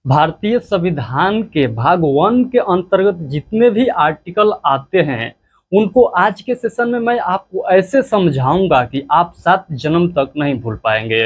भारतीय संविधान के भाग 1 के अंतर्गत जितने भी आर्टिकल आते हैं उनको आज के सेशन में मैं आपको ऐसे समझाऊंगा कि आप 7 जन्म तक नहीं भूल पाएंगे।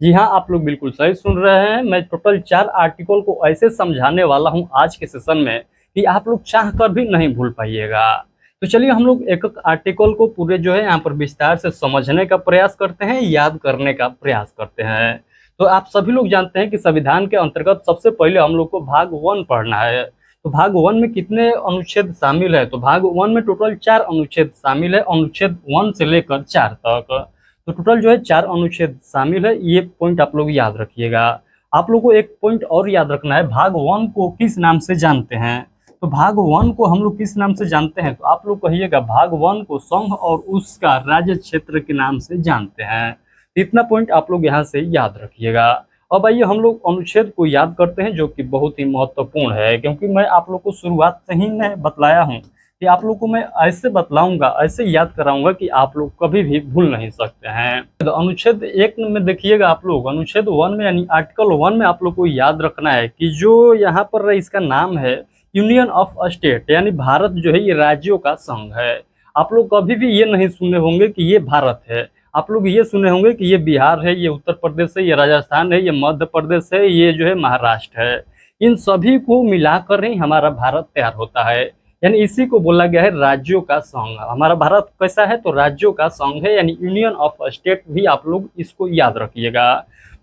जी हाँ, आप लोग बिल्कुल सही सुन रहे हैं। मैं टोटल 4 आर्टिकल को ऐसे समझाने वाला हूं आज के सेशन में कि आप लोग चाह कर भी नहीं भूल पाइएगा। तो चलिए हम लोग एक एक आर्टिकल को पूरे यहाँ पर विस्तार से समझने का प्रयास करते हैं, याद करने का प्रयास करते हैं। तो आप सभी लोग जानते हैं कि संविधान के अंतर्गत सबसे पहले हम लोग को भाग 1 पढ़ना है। तो भाग 1 में कितने अनुच्छेद शामिल है? तो भाग 1 में टोटल 4 अनुच्छेद शामिल है, अनुच्छेद 1 से लेकर 4 तक। तो टोटल 4 अनुच्छेद शामिल है। ये पॉइंट आप लोग याद रखिएगा। आप लोग को एक पॉइंट और याद रखना है, भाग 1 को किस नाम से जानते हैं? तो भाग 1 को हम लोग किस नाम से जानते हैं? तो आप लोग कहिएगा भाग 1 को संघ और उसका राज्य क्षेत्र के नाम से जानते हैं। इतना पॉइंट आप लोग यहाँ से याद रखिएगा। अब आइए हम लोग अनुच्छेद को याद करते हैं, जो कि बहुत ही महत्वपूर्ण है, क्योंकि मैं आप लोग को शुरुआत से ही मैं बतलाया हूँ कि आप लोग को मैं ऐसे बतलाऊंगा, ऐसे याद कराऊंगा कि आप लोग कभी भी भूल नहीं सकते हैं। तो अनुच्छेद 1 में देखिएगा आप लोग, अनुच्छेद 1 में यानी आर्टिकल 1 में आप लोग को याद रखना है कि जो यहाँ पर इसका नाम है यूनियन ऑफ स्टेट, यानी भारत ये राज्यों का संघ है। आप लोग कभी भी ये नहीं सुने होंगे कि ये भारत है। आप लोग ये सुने होंगे कि ये बिहार है, ये उत्तर प्रदेश है, ये राजस्थान है, ये मध्य प्रदेश है, ये महाराष्ट्र है। इन सभी को मिलाकर ही हमारा भारत तैयार होता है, यानी इसी को बोला गया है राज्यों का संघ। हमारा भारत कैसा है? तो राज्यों का संघ है, यानी यूनियन ऑफ स्टेट भी आप लोग इसको याद रखिएगा।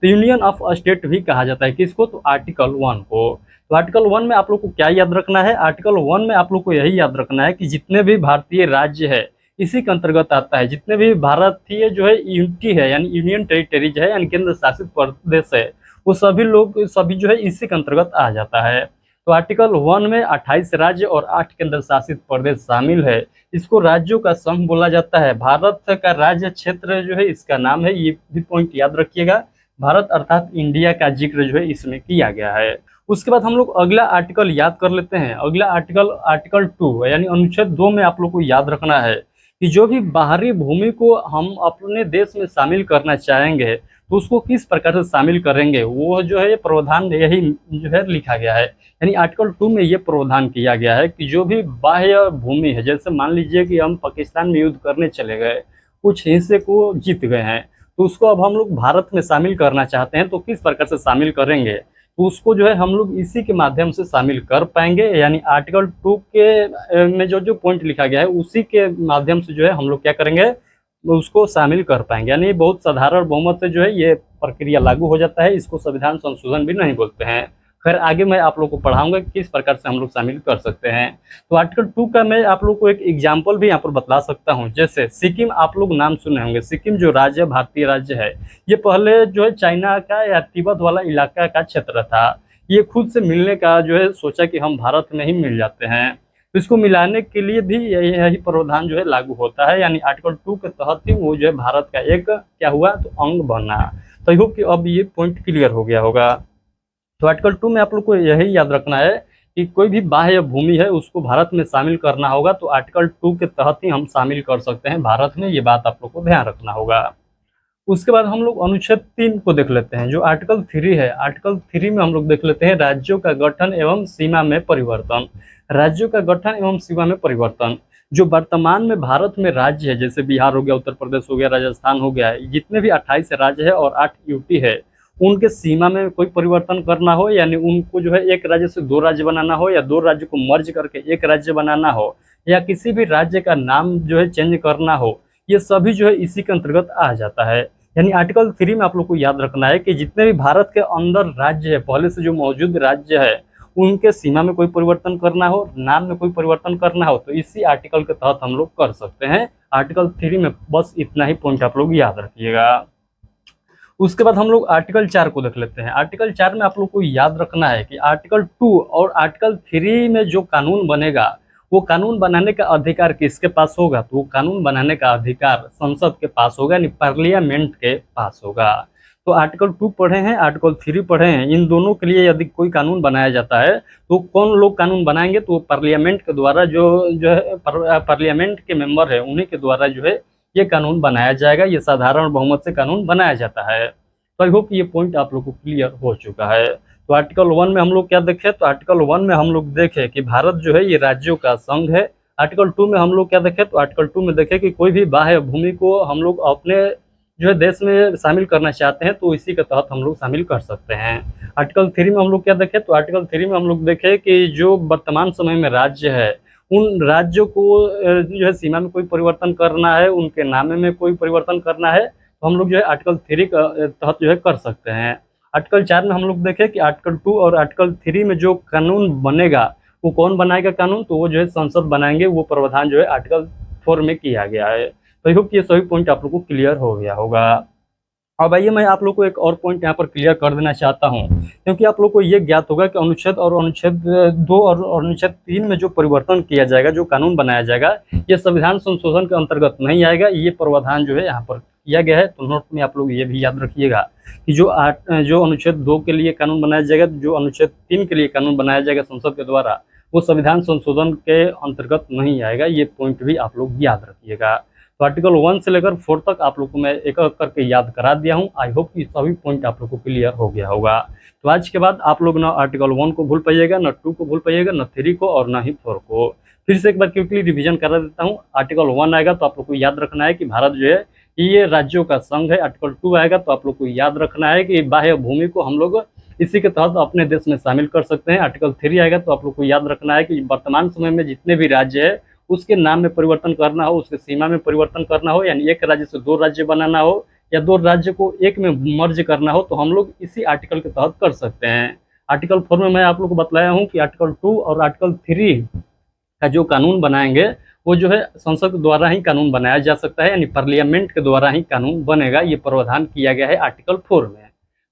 तो यूनियन ऑफ स्टेट भी कहा जाता है किसको? तो आर्टिकल 1 को। तो आर्टिकल 1 में आप लोग को क्या याद रखना है? आर्टिकल 1 में आप लोग को यही याद रखना है कि जितने भी भारतीय राज्य है इसी के अंतर्गत आता है। जितने भी भारतीय यूनिटी है, यानी यूनियन टेरिटरीज है, यानी केंद्र शासित प्रदेश है, वो सभी लोग सभी इसी के अंतर्गत आ जाता है। तो आर्टिकल 1 में 28 राज्य और 8 केंद्र शासित प्रदेश शामिल है। इसको राज्यों का संघ बोला जाता है। भारत का राज्य क्षेत्र इसका नाम है, ये भी पॉइंट याद रखिएगा। भारत अर्थात इंडिया का जिक्र इसमें किया गया है। उसके बाद हम लोग अगला आर्टिकल याद कर लेते हैं। अगला आर्टिकल आर्टिकल 2 यानी अनुच्छेद 2 में आप लोग को याद रखना है कि जो भी बाहरी भूमि को हम अपने देश में शामिल करना चाहेंगे तो उसको किस प्रकार से शामिल करेंगे, वो प्रावधान यही लिखा गया है। यानी आर्टिकल 2 में ये प्रावधान किया गया है कि जो भी बाह्य भूमि है, जैसे मान लीजिए कि हम पाकिस्तान में युद्ध करने चले गए, कुछ हिस्से को जीत गए हैं, तो उसको अब हम लोग भारत में शामिल करना चाहते हैं, तो किस प्रकार से शामिल करेंगे? तो उसको हम लोग इसी के माध्यम से शामिल कर पाएंगे। यानी आर्टिकल 2 के में जो पॉइंट लिखा गया है उसी के माध्यम से हम लोग क्या करेंगे, उसको शामिल कर पाएंगे। यानी बहुत साधारण बहुमत से ये प्रक्रिया लागू हो जाता है। इसको संविधान संशोधन भी नहीं बोलते हैं। खैर आगे मैं आप लोग को पढ़ाऊंगा कि किस प्रकार से हम लोग शामिल कर सकते हैं। तो आर्टिकल 2 का मैं आप लोग को एक एग्जाम्पल भी यहाँ पर बतला सकता हूँ। जैसे सिक्किम, आप लोग नाम सुने होंगे। सिक्किम जो राज्य, भारतीय राज्य है, ये पहले चाइना का या तिब्बत वाला इलाका का क्षेत्र था। ये खुद से मिलने का सोचा कि हम भारत में ही मिल जाते हैं, तो इसको मिलाने के लिए भी यही प्रावधान लागू होता है। यानी आर्टिकल 2 के तहत ही वो भारत का एक क्या हुआ, तो अंग बना। तो आई होप कि अब ये पॉइंट क्लियर हो गया होगा। तो आर्टिकल 2 में आप लोग को यही याद रखना है कि कोई भी बाह्य भूमि है उसको भारत में शामिल करना होगा, तो आर्टिकल 2 के तहत ही हम शामिल कर सकते हैं भारत में। ये बात आप लोग को ध्यान रखना होगा। उसके बाद हम लोग अनुच्छेद 3 को देख लेते हैं, जो आर्टिकल 3 है। आर्टिकल 3 में हम लोग देख लेते हैं राज्यों का गठन एवं सीमा में परिवर्तन। राज्यों का गठन एवं सीमा में परिवर्तन, जो वर्तमान में भारत में राज्य है, जैसे बिहार हो गया, उत्तर प्रदेश हो गया, राजस्थान हो गया, जितने भी 28 राज्य है और 8 यूटी है, उनके सीमा में कोई परिवर्तन करना हो, यानी उनको एक राज्य से 2 राज्य बनाना हो, या 2 राज्य को मर्ज करके एक राज्य बनाना हो, या किसी भी राज्य का नाम चेंज करना हो, ये सभी इसी के अंतर्गत आ जाता है। यानी आर्टिकल 3 में आप लोग को याद रखना है कि जितने भी भारत के अंदर राज्य है, पहले से जो मौजूद राज्य है, उनके सीमा में कोई परिवर्तन करना हो, नाम में कोई परिवर्तन करना हो, तो इसी आर्टिकल के तहत हम लोग कर सकते हैं। आर्टिकल 3 में बस इतना ही पॉइंट आप लोग याद रखिएगा। उसके बाद हम लोग आर्टिकल 4 को देख लेते हैं। आर्टिकल 4 में आप लोग को याद रखना है कि आर्टिकल 2 और आर्टिकल 3 में जो कानून बनेगा, वो कानून बनाने का अधिकार किसके पास होगा? तो वो कानून बनाने का अधिकार संसद के पास होगा, यानी पार्लियामेंट के पास होगा। तो आर्टिकल 2 पढ़े हैं, आर्टिकल 3 पढ़े हैं, इन दोनों के लिए यदि कोई कानून बनाया जाता है तो कौन लोग कानून बनाएंगे? तो पार्लियामेंट के द्वारा पार्लियामेंट के मेंबर है, उन्हीं के द्वारा ये कानून बनाया जाएगा। ये साधारण बहुमत से कानून बनाया जाता है। तो आई होप ये पॉइंट आप लोग को क्लियर हो चुका है। तो आर्टिकल 1 में हम लोग क्या देखें, तो आर्टिकल 1 में हम लोग देखें कि भारत जो है ये राज्यों का संघ है। आर्टिकल 2 में हम लोग क्या देखें, तो आर्टिकल 2 में देखें कि कोई भी बाह्य भूमि को हम लोग अपने जो है देश में शामिल करना चाहते हैं तो इसी के तहत हम लोग शामिल कर सकते हैं। आर्टिकल 3 में हम लोग क्या देखें, तो आर्टिकल 3 में हम लोग देखें कि जो वर्तमान समय में राज्य है उन राज्यों को जो है सीमा में कोई परिवर्तन करना है, उनके नामे में कोई परिवर्तन करना है तो हम लोग जो है आर्टिकल 3 का तहत जो है कर सकते हैं। आर्टिकल 4 में हम लोग देखें कि आर्टिकल 2 और आर्टिकल 3 में जो कानून बनेगा वो कौन बनाएगा कानून, तो वो जो है संसद बनाएंगे, वो प्रावधान जो है आर्टिकल 4 में किया गया है। तो आई होप ये सभी पॉइंट आप लोग को क्लियर हो गया होगा। अब आइए मैं आप लोग को एक और पॉइंट यहाँ पर क्लियर कर देना चाहता हूँ, क्योंकि आप लोग को ये ज्ञात होगा कि अनुच्छेद 2 और अनुच्छेद 3 में जो परिवर्तन किया जाएगा, जो कानून बनाया जाएगा, ये संविधान संशोधन के अंतर्गत नहीं आएगा। ये प्रावधान जो है यहाँ पर किया गया है। तो नोट में आप लोग ये भी याद रखिएगा कि जो अनुच्छेद 2 के लिए कानून बनाया जाएगा, जो अनुच्छेद 3 के लिए कानून बनाया जाएगा संसद के द्वारा, वो संविधान संशोधन के अंतर्गत नहीं आएगा। ये पॉइंट भी आप लोग याद रखिएगा। तो आर्टिकल 1 से लेकर 4 तक आप लोग को मैं एक एक करके याद करा दिया हूँ। आई होप कि सभी पॉइंट आप लोग को क्लियर हो गया होगा। तो आज के बाद आप लोग ना आर्टिकल 1 को भूल पाइएगा, ना 2 को भूल पाइएगा, ना 3 को और ना ही 4 को। फिर से एक बार क्विकली रिवीजन करा देता हूँ। आर्टिकल 1 आएगा तो आप लोग को याद रखना है कि भारत जो है ये राज्यों का संघ है। आर्टिकल 2 आएगा तो आप लोग को याद रखना है कि बाह्य भूमि को हम लोग इसी के तहत अपने देश में शामिल कर सकते हैं। आर्टिकल 3 आएगा तो आप लोग को याद रखना है कि वर्तमान समय में जितने भी राज्य है उसके नाम में परिवर्तन करना हो, उसके सीमा में परिवर्तन करना हो, यानी एक राज्य से 2 राज्य बनाना हो या 2 राज्य को एक में मर्ज करना हो, तो हम लोग इसी आर्टिकल के तहत कर सकते हैं। आर्टिकल 4 में मैं आप लोग को बतलाया हूँ कि आर्टिकल 2 और आर्टिकल 3 का जो कानून बनाएंगे वो जो है संसद के द्वारा ही कानून बनाया जा सकता है, यानी पार्लियामेंट के द्वारा ही कानून बनेगा। ये प्रावधान किया गया है आर्टिकल 4 में।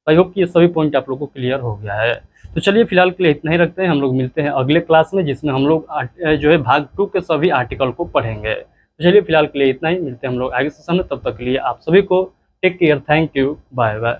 आई होप कि ये सभी पॉइंट आप लोग को क्लियर हो गया है। तो चलिए फिलहाल के लिए इतना ही रखते हैं। हम लोग मिलते हैं अगले क्लास में, जिसमें हम लोग जो है भाग 2 के सभी आर्टिकल को पढ़ेंगे। तो चलिए फिलहाल के लिए इतना ही, मिलते हैं हम लोग आगे सेशन में। तब तक के लिए आप सभी को take care, thank you, bye bye.